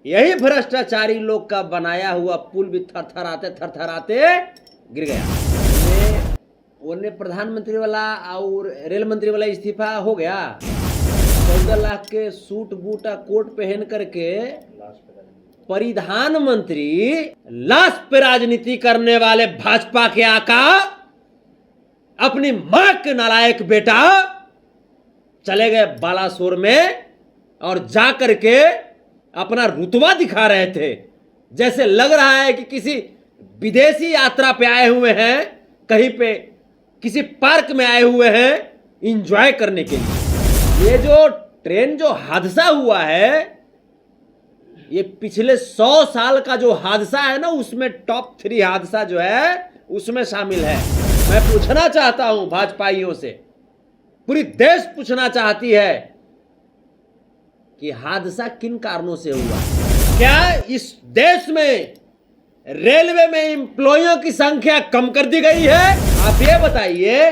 यही भ्रष्टाचारी लोग का बनाया हुआ पुल भी थरथराते थरथराते गिर गया। उन्हें प्रधानमंत्री वाला और रेल मंत्री वाला इस्तीफा हो गया। 14 लाख के सूट बूटा कोट पहन करके परिधान मंत्री लाश पे राजनीति करने वाले भाजपा के आका अपनी मां के नालायक बेटा चले गए बालासोर में और जा करके अपना रुतबा दिखा रहे थे। जैसे लग रहा है कि किसी विदेशी यात्रा पे आए हुए हैं, कहीं पे किसी पार्क में आए हुए हैं एंजॉय करने के लिए। ये जो ट्रेन जो हादसा हुआ है, ये पिछले 100 साल का जो हादसा है ना, उसमें टॉप 3 हादसा जो है उसमें शामिल है। मैं पूछना चाहता हूं भाजपाइयों से, पूरी देश पूछना चाहती है कि हादसा किन कारणों से हुआ। क्या इस देश में रेलवे में एम्प्लॉइयों की संख्या कम कर दी गई है? आप ये बताइए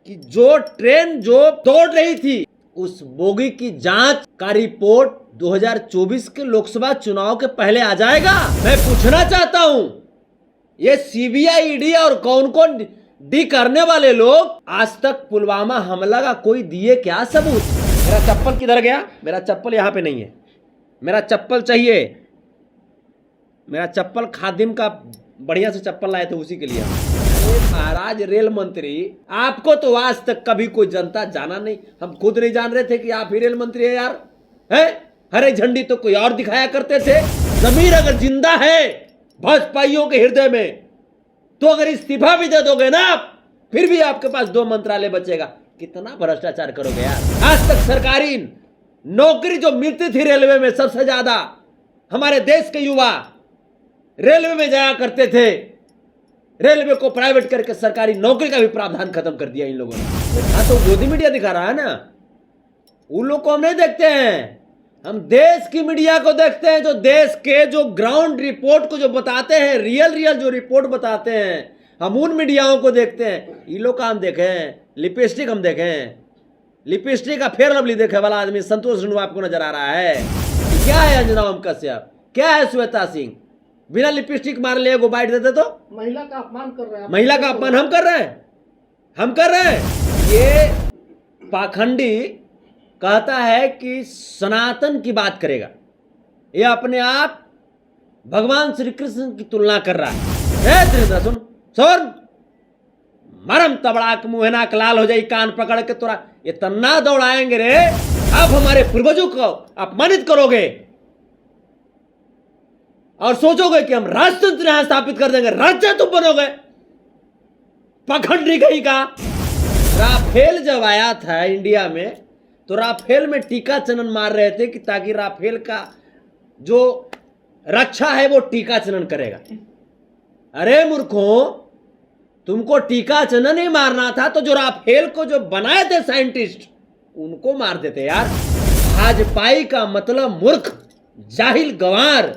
कि जो ट्रेन जो दौड़ रही थी उस बोगी की जांच का रिपोर्ट 2024 के लोकसभा चुनाव के पहले आ जाएगा। मैं पूछना चाहता हूं, ये सीबीआई, ईडी और कौन कौन डी करने वाले लोग आज तक पुलवामा हमला का कोई दिए क्या सबूत? मेरा चप्पल किधर गया? मेरा चप्पल यहां पे नहीं है, मेरा चप्पल चाहिए। मेरा चप्पल खादिम का बढ़िया से चप्पल लाए थे, उसी के लिए। महाराज रेल मंत्री, आपको तो आज तक कभी कोई जनता जाना नहीं। हम खुद नहीं जान रहे थे कि आप ही रेल मंत्री है यार। है हरे झंडी तो कोई और दिखाया करते थे। जमीर अगर जिंदा है भाजपाइयों के हृदय में, तो अगर इस्तीफा भी दे दोगे ना आप, फिर भी आपके पास 2 मंत्रालय बचेगा। कितना भ्रष्टाचार करोगे यार। आज तक सरकारी नौकरी जो मिलती थी रेलवे में, सबसे ज्यादा हमारे देश के युवा रेलवे में जाया करते थे। रेलवे को प्राइवेट करके सरकारी नौकरी का भी प्रावधान खत्म कर दिया इन लोगों ने। हाँ, तो गोदी मीडिया दिखा रहा है ना, उन लोग को हम नहीं देखते हैं। हम देश की मीडिया को देखते हैं, जो देश के जो ग्राउंड रिपोर्ट को जो बताते हैं, रियल जो रिपोर्ट बताते हैं, हम उन मीडियाओं को देखते हैं। ये लोग का हम देखें, लिपस्टिक हम देखें, लिपस्टिक का फेयर लवली देखे वाला आदमी संतोष झुंडू आपको नजर आ रहा है? क्या है अंजना ओम कश्यप, क्या है श्वेता सिंह? बिना लिपस्टिक मार ले एगो बाइट देते तो महिला का अपमान कर रहे हैं। महिला का अपमान हम कर रहे हैं। ये पाखंडी कहता है कि सनातन की बात करेगा, ये अपने आप भगवान श्री कृष्ण की तुलना कर रहा है। सुन मरम तबड़ा के मुंह नाक लाल हो जाए, कान पकड़ के तोरा ये तन्ना दौड़ाएंगे रे। आप हमारे पूर्वजों को अपमानित करोगे और सोचोगे कि हम राजतंत्र यहां स्थापित कर देंगे, राज्य तुम बनोगे। पाखंडी कहीं का। राफेल जब आया था इंडिया में, तो राफेल में टीका चनन मार रहे थे कि ताकि राफेल का जो रक्षा है वो टीका चनन करेगा। अरे मूर्खों, तुमको टीका चनन ही मारना था तो जो राफेल को जो बनाए थे साइंटिस्ट, उनको मार देते यार। भाजपाई का मतलब मूर्ख, जाहिल, गंवार।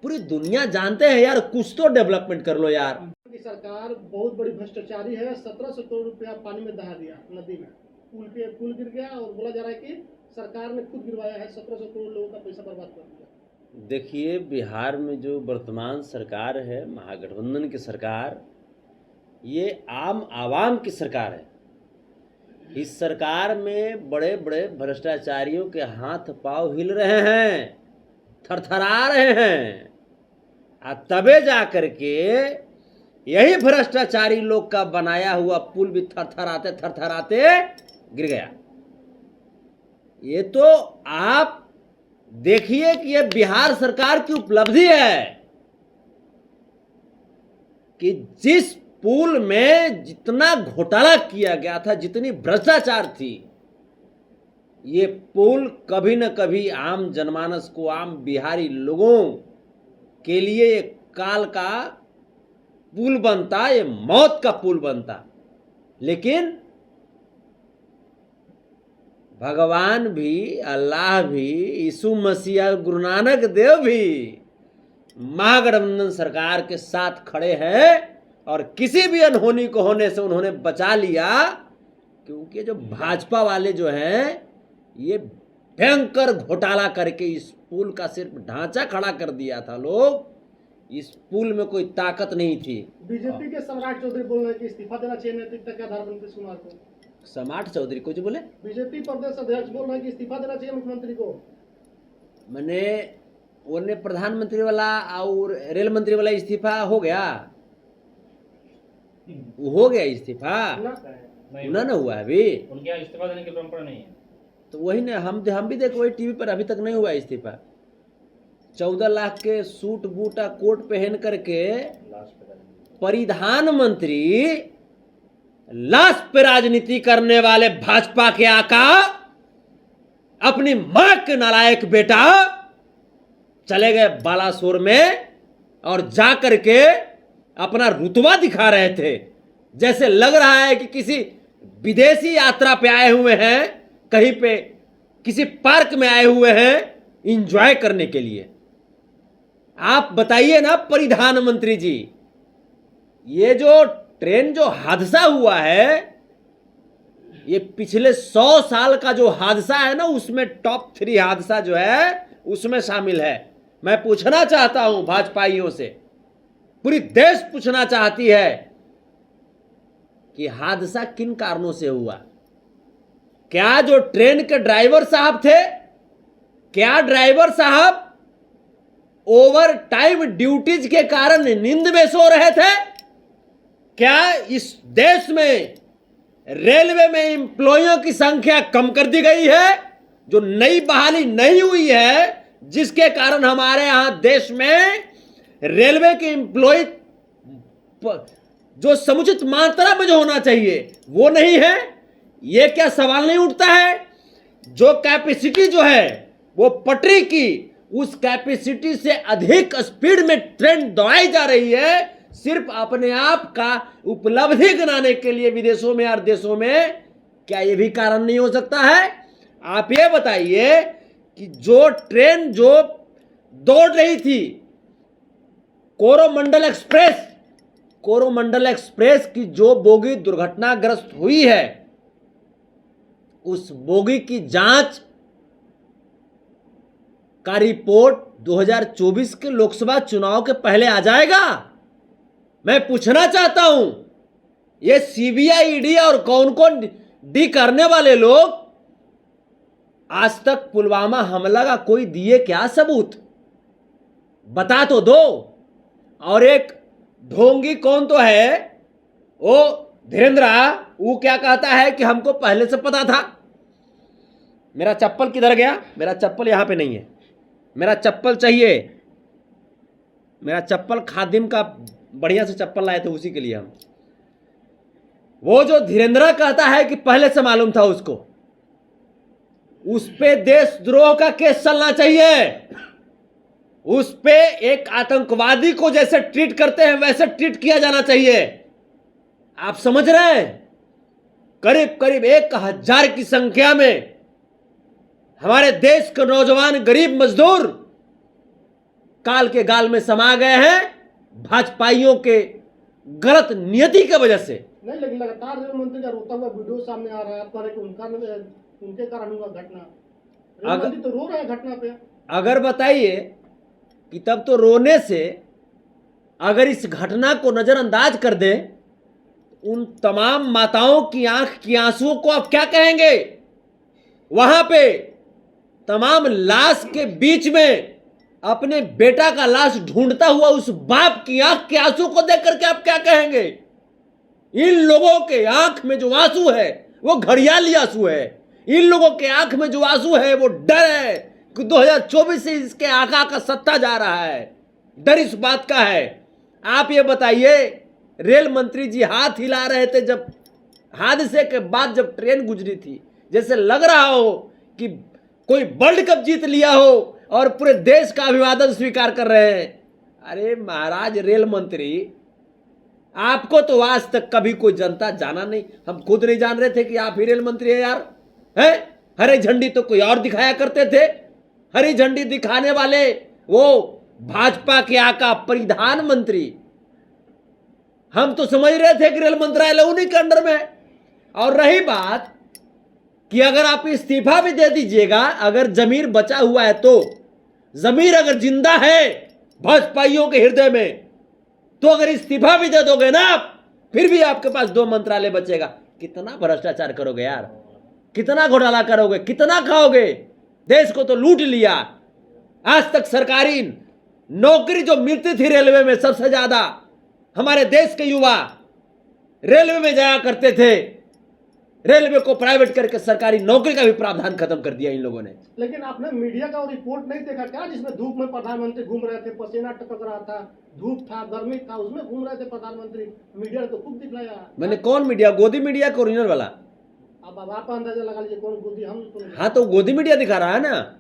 पूरी दुनिया जानते हैं यार, कुछ तो डेवलपमेंट कर लो यार। सरकार बहुत बड़ी भ्रष्टाचारी है। 1700 करोड़ रुपया पानी में दहा दिया, नदी में। पुल गिर गया और बोला जा रहा है कि सरकार ने खुद गिरवाया है। 1700 करोड़ लोगों का पैसा बर्बाद कर दिया। देखिए, बिहार में जो वर्तमान सरकार है, महागठबंधन की सरकार, ये आम आवाम की सरकार है। इस सरकार में बड़े बड़े भ्रष्टाचारियों के हाथ पांव हिल रहे हैं, थरथरा रहे हैं। तबे जा करके यही भ्रष्टाचारी लोग का बनाया हुआ पुल भी थरथराते थरथराते गिर गया। ये तो आप देखिए कि ये बिहार सरकार की उपलब्धि है कि जिस पुल में जितना घोटाला किया गया था, जितनी भ्रष्टाचार थी, ये पुल कभी न कभी आम जनमानस को, आम बिहारी लोगों के लिए एक काल का पुल बनता, ये मौत का पुल बनता। लेकिन भगवान भी, अल्लाह भी, यीशु मसीह, गुरु नानक देव भी महागठबंधन सरकार के साथ खड़े हैं और किसी भी अनहोनी को होने से उन्होंने बचा लिया। क्योंकि जो भाजपा वाले जो हैं, ये भयंकर घोटाला करके इस पुल का सिर्फ ढांचा खड़ा कर दिया था लोग, इस पुल में कोई ताकत नहीं थी। बीजेपी के सम्राट चौधरी बोल रहे हैं कि इस्तीफा देना चाहिए नैतिकता के आधार पर नीतीश कुमार को। सम्राट चौधरी कुछ बोले? बीजेपी प्रदेश अध्यक्ष बोल रहे हैं कि इस्तीफा देना चाहिए मुख्यमंत्री को। मैंने उन्हें प्रधानमंत्री वाला और रेल मंत्री वाला इस्तीफा हो गया, हो गया इस्तीफा ना ना हुआ अभी उनके यहाँ इस्तीफा देने की परंपरा नहीं है। तो वही ना, हम भी देखो वही टीवी पर, अभी तक नहीं हुआ इस्तीफा। 14 लाख के सूट बूटा कोट पहन करके प्रधानमंत्री लाश पे राजनीति करने वाले भाजपा के आका अपनी मां के नालायक बेटा चले गए बालासोर में और जा करके अपना रुतबा दिखा रहे थे, जैसे लग रहा है कि किसी विदेशी यात्रा पे आए हुए हैं, कहीं पे किसी पार्क में आए हुए हैं एंजॉय करने के लिए। आप बताइए ना प्रधानमंत्री जी, ये जो ट्रेन जो हादसा हुआ है, ये पिछले 100 साल का जो हादसा है ना, उसमें टॉप 3 हादसा जो है उसमें शामिल है। मैं पूछना चाहता हूं भाजपाइयों से, पूरी देश पूछना चाहती है कि हादसा किन कारणों से हुआ? क्या जो ट्रेन के ड्राइवर साहब थे, क्या ड्राइवर साहब ओवर टाइम ड्यूटीज के कारण नींद में सो रहे थे? क्या इस देश में रेलवे में एम्प्लॉइयों की संख्या कम कर दी गई है, जो नई बहाली नहीं हुई है, जिसके कारण हमारे यहां देश में रेलवे के एम्प्लॉय जो समुचित मात्रा में जो होना चाहिए वो नहीं है? ये क्या सवाल नहीं उठता है? जो कैपेसिटी जो है वो पटरी की, उस कैपेसिटी से अधिक स्पीड में ट्रेन दौड़ाई जा रही है, सिर्फ अपने आप का उपलब्धि गिनाने के लिए विदेशों में और देशों में। क्या ये भी कारण नहीं हो सकता है? आप ये बताइए कि जो ट्रेन जो दौड़ रही थी कोरोमंडल एक्सप्रेस की जो बोगी दुर्घटनाग्रस्त हुई है, उस बोगी की जांच का रिपोर्ट 2024 के लोकसभा चुनाव के पहले आ जाएगा। मैं पूछना चाहता हूं, ये सीबीआई, ईडी और कौन कौन डी करने वाले लोग आज तक पुलवामा हमला का कोई दिए क्या सबूत? बता तो दो। और एक ढोंगी कौन तो है, वो धीरेन्द्र, वो क्या कहता है कि हमको पहले से पता था। मेरा चप्पल किधर गया? मेरा चप्पल यहां पे नहीं है, मेरा चप्पल चाहिए। मेरा चप्पल खादिम का बढ़िया से चप्पल लाए थे, उसी के लिए हम। वो जो धीरेन्द्र कहता है कि पहले से मालूम था उसको, उस पे देशद्रोह का केस चलना चाहिए। उस पे एक आतंकवादी को जैसे ट्रीट करते हैं वैसे ट्रीट किया जाना चाहिए। आप समझ रहे हैं? करीब करीब 1000 की संख्या में हमारे देश के नौजवान गरीब मजदूर काल के गाल में समा गए हैं भाजपाइयों के गलत नियति की वजह से। नहीं, लेकिन लगातार रेल मंत्री का रोता हुआ वीडियो सामने आ रहा है। आप कह रहे कि उनके कारण हुआ घटना। रेल मंत्री तो रो रहे हैं घटना पे। अगर बताइए कि तब तो रोने से, अगर इस घटना को नजरअंदाज कर दे, उन तमाम माताओं की आंख की आंसुओं को आप क्या कहेंगे? वहां पे तमाम लाश के बीच में अपने बेटा का लाश ढूंढता हुआ उस बाप की आंख के आंसू को देख करके आप क्या कहेंगे? इन लोगों के आंख में जो आंसू है वो घड़ियाली आंसू है। इन लोगों के आंख में जो आंसू है वो डर है कि 2024 से इसके आका का सत्ता जा रहा है। डर इस बात का है। आप ये बताइए, रेल मंत्री जी हाथ हिला रहे थे जब हादसे के बाद, जब ट्रेन गुजरी थी, जैसे लग रहा हो कि कोई वर्ल्ड कप जीत लिया हो और पूरे देश का अभिवादन स्वीकार कर रहे हैं। अरे महाराज रेल मंत्री, आपको तो आज तक कभी कोई जनता जाना नहीं। हम खुद नहीं जान रहे थे कि आप ही रेल मंत्री हैं यार। हैं? हरी झंडी तो कोई और दिखाया करते थे। हरी झंडी दिखाने वाले वो भाजपा के आका प्रधानमंत्री। हम तो समझ रहे थे कि रेल मंत्रालय उन्हीं के अंडर में। और रही बात कि अगर आप इस्तीफा भी दे दीजिएगा, अगर जमीर बचा हुआ है तो जमीर अगर जिंदा है भाजपाइयों के हृदय में, तो अगर इस्तीफा भी दे दोगे ना आप, फिर भी आपके पास 2 मंत्रालय बचेगा। कितना भ्रष्टाचार करोगे यार, कितना घोटाला करोगे, कितना खाओगे? देश को तो लूट लिया। आज तक सरकारी नौकरी जो मिलती थी रेलवे में, सबसे ज्यादा हमारे देश के युवा रेलवे में जाया करते थे। रेलवे को प्राइवेट करके सरकारी नौकरी का भी प्रावधान खत्म कर दिया इन लोगों ने। लेकिन आपने मीडिया का वो रिपोर्ट नहीं देखा क्या, जिसमें धूप में प्रधानमंत्री घूम रहे थे, पसीना टपक रहा था, धूप था, गर्मी था, उसमें घूम रहे थे प्रधानमंत्री। मीडिया ने तो खूब दिखलाया। मैंने कौन मीडिया? गोदी मीडिया का ओरिजिनल वाला? अब आप अंदाजा लगा लीजिए कौन गोदी, हम तो नहीं। हाँ, तो गोदी मीडिया दिखा रहा है ना।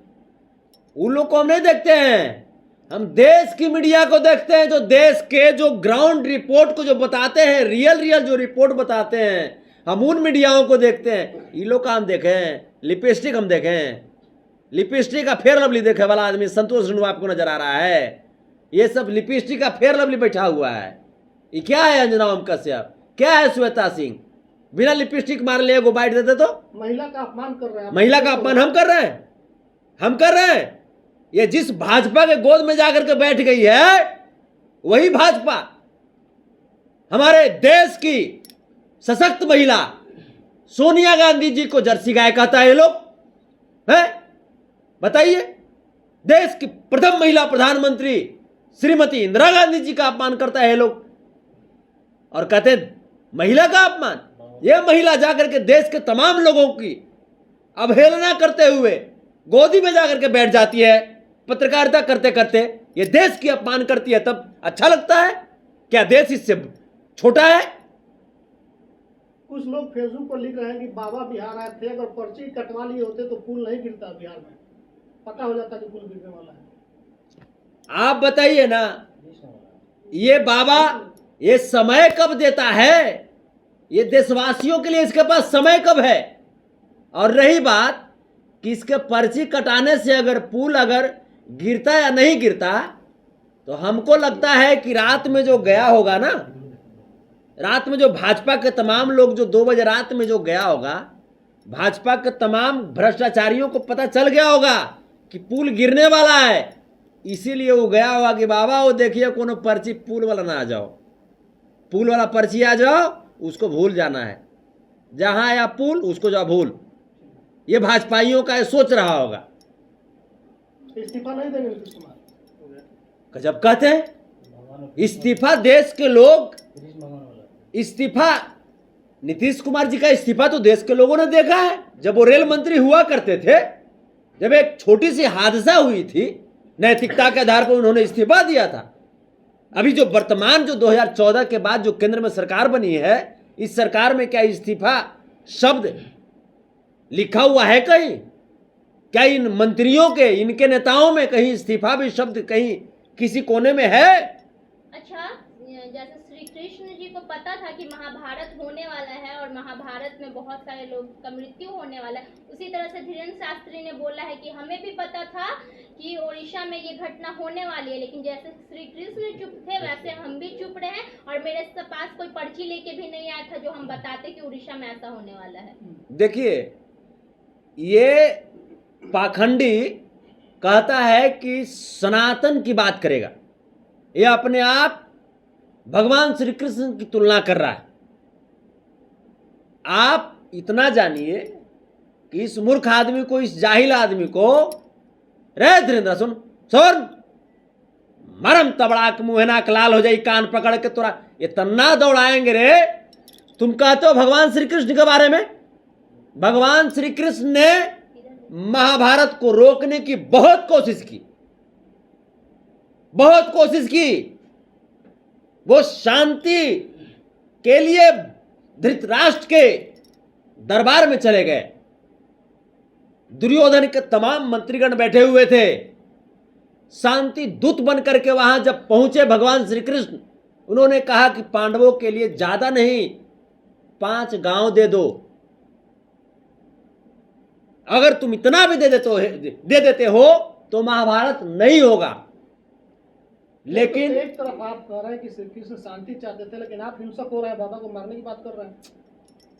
उन लोग को हम नहीं देखते हैं, हम देश की मीडिया को देखते हैं, जो देश के जो ग्राउंड रिपोर्ट को जो बताते हैं, रियल जो रिपोर्ट बताते हैं, हम उन मीडियाओं को देखते हैं। ये लोग का हम देखें, लिपस्टिक हम देखें, लिपस्टिक का फेयर लवली देखे वाला आदमी संतोष रेणु आपको नजर आ रहा है? ये सब लिपस्टिक का फेयर लवली बैठा हुआ है। ये क्या है अंजना ओम कश्यप, क्या है श्वेता सिंह? बिना लिपस्टिक मार ले एगो बाइट देते तो महिला का अपमान कर रहे हैं। महिला का अपमान हम कर रहे हैं, हम कर रहे हैं। ये जिस भाजपा के गोद में जाकर के बैठ गई है, वही भाजपा हमारे देश की सशक्त महिला सोनिया गांधी जी को जर्सी गाय कहता है ये लोग, है? बताइए, देश की प्रथम महिला प्रधानमंत्री श्रीमती इंदिरा गांधी जी का अपमान करता है ये लोग, और कहते हैं महिला का अपमान। यह महिला जाकर के देश के तमाम लोगों की अवहेलना करते हुए गोदी में जाकर के बैठ जाती है, पत्रकारिता करते करते ये देश की अपमान करती है, तब अच्छा लगता है क्या? देश इससे छोटा है? कुछ लोग फेसबुक पर लिख रहे हैं कि बाबा बिहार आए थे, अगर पर्ची कटवा लिए होते तो पुल नहीं गिरता बिहार में, पता हो जाता कि पुल गिरने वाला है। आप बताइए ना, ये बाबा ये समय कब देता है? ये देशवासियों के लिए इसके पास समय कब है? और रही बात कि इसके पर्ची कटाने से अगर पुल अगर गिरता या नहीं गिरता, तो हमको लगता है कि रात में जो गया होगा ना, रात में जो भाजपा के तमाम लोग जो 2 बजे रात में जो गया होगा, भाजपा के तमाम भ्रष्टाचारियों को पता चल गया होगा कि पुल गिरने वाला है, इसीलिए वो गया होगा कि बाबा वो देखिए कोनो पर्ची पुल वाला ना आ जाओ, पुल वाला पर्ची आ जाओ, उसको भूल जाना है, जहां आया पुल उसको जाओ भूल। ये भाजपाइयों का ये सोच रहा होगा। इस्तीफा नहीं देंगे नीतीश कुमार? गजब कहते हैं, इस्तीफा देश के लोग, इस्तीफा नीतीश कुमार जी का इस्तीफा तो देश के लोगों ने देखा है। जब वो रेल मंत्री हुआ करते थे, जब एक छोटी सी हादसा हुई थी, नैतिकता के आधार पर उन्होंने इस्तीफा दिया था। अभी जो वर्तमान जो 2014 के बाद जो केंद्र में सरकार बनी है, इस सरकार में क्या इस्तीफा शब्द लिखा हुआ है कहीं? क्या इन मंत्रियों के, इनके नेताओं में कहीं इस्तीफा भी शब्द कहीं किसी कोने में है? अच्छा, जैसे श्री कृष्ण जी को पता था कि महाभारत होने वाला है और महाभारत में बहुत सारे लोग का मृत्यु होने वाला है, उसी तरह से धीरेन्द्र शास्त्री ने बोला है कि हमें भी पता था कि ओडिशा में ये घटना होने वाली है, लेकिन जैसे श्री कृष्ण चुप थे वैसे हम भी चुप रहे, और मेरे पास कोई पर्ची लेके भी नहीं आया था जो हम बताते कि उड़ीसा में ऐसा होने वाला है। देखिए, ये पाखंडी कहता है कि सनातन की बात करेगा, ये अपने आप भगवान श्री कृष्ण की तुलना कर रहा है। आप इतना जानिए कि इस मूर्ख आदमी को, इस जाहिल आदमी को, रे धीरेन्द्र सुन मरम तबड़ाक मुँह नाक लाल हो जाए, कान पकड़ के तोरा ये तन्ना दौड़ाएंगे रे। तुम कहते हो भगवान श्री कृष्ण के बारे में? भगवान श्री कृष्ण ने महाभारत को रोकने की बहुत कोशिश की, बहुत कोशिश की। वो शांति के लिए धृतराष्ट्र के दरबार में चले गए, दुर्योधन के तमाम मंत्रीगण बैठे हुए थे, शांति दूत बन करके वहां जब पहुंचे भगवान श्री कृष्ण, उन्होंने कहा कि पांडवों के लिए ज्यादा नहीं 5 गांव दे दो, अगर तुम इतना भी दे देते हो तो महाभारत नहीं होगा। लेकिन एक तरफ आप कह रहे हैं कि श्री कृष्ण शांति चाहते थे, लेकिन आप हिंसक हो रहे हैं, बाबा को मारने की बात कर रहे हैं।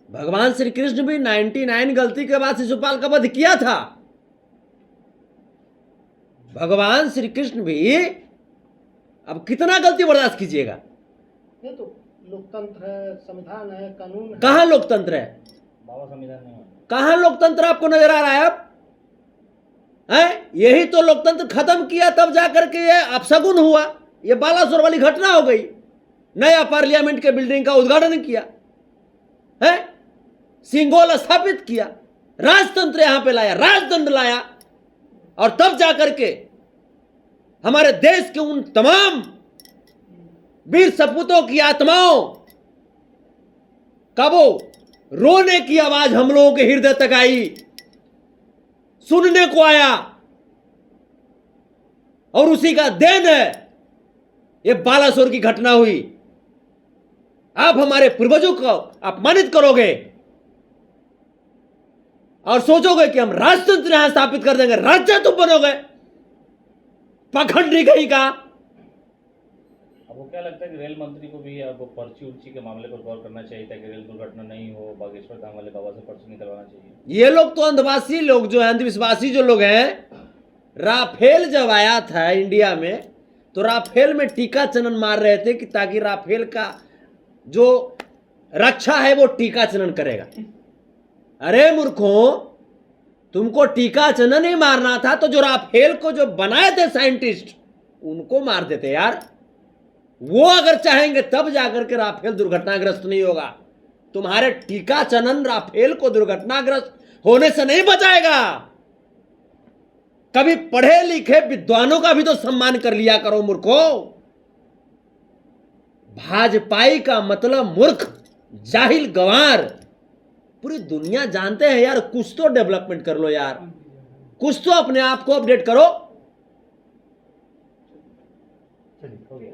भगवान श्री कृष्ण भी 99 गलती के बाद शिशुपाल का वध किया था। भगवान श्री कृष्ण भी अब कितना गलती बर्दाश्त कीजिएगा। ये तो लोकतंत्र है, संविधान है, कानून है। कहाँ लोकतंत्र है, बाबा संविधान नहीं है। कहाँ लोकतंत्र आपको नजर आ रहा है अब? है यही तो लोकतंत्र खत्म किया, तब जाकर के ये अपशगुन हुआ, ये बालासोर वाली घटना हो गई। नया पार्लियामेंट के बिल्डिंग का उद्घाटन किया है, सिंगोल स्थापित किया, राजतंत्र यहां पे लाया, राजदंड लाया, और तब जाकर के हमारे देश के उन तमाम वीर सपूतों की आत्माओं का वो रोने की आवाज हम लोगों के हृदय तक आई, सुनने को आया, और उसी का देन है ये बालासोर की घटना हुई। आप हमारे पूर्वजों को अपमानित करोगे और सोचोगे कि हम राजतंत्र यहां स्थापित कर देंगे, राज्य तुम बनोगे, पाखंडी कहीं का। आपको क्या लगता है कि रेल मंत्री को भी अब पर्ची उर्ची के मामले पर गौर करना चाहिए ताकि रेल दुर्घटना नहीं हो, बागेश्वर धाम वाले बाबा से पर्ची निकलवाना चाहिए? ये लोग तो अंधवासी लोग जो है, अंधविश्वासी जो लोग हैं, राफेल जब आया था इंडिया में तो राफेल में टीका चनन मार रहे थे कि ताकि राफेल का जो रक्षा है वो टीका चनन करेगा। अरे मूर्खों, तुमको टीका चनन ही मारना था तो जो राफेल को जो बनाए थे साइंटिस्ट उनको मार देते यार। वो अगर चाहेंगे तब जाकर के राफेल दुर्घटनाग्रस्त नहीं होगा। तुम्हारे टीका चनन राफेल को दुर्घटनाग्रस्त होने से नहीं बचाएगा। कभी पढ़े लिखे विद्वानों का भी तो सम्मान कर लिया करो मूर्खों। भाजपाई का मतलब मूर्ख, जाहिल, गंवार। पूरी दुनिया जानते हैं यार। कुछ तो डेवलपमेंट कर लो यार, कुछ तो अपने आप को अपडेट करो। हो गया।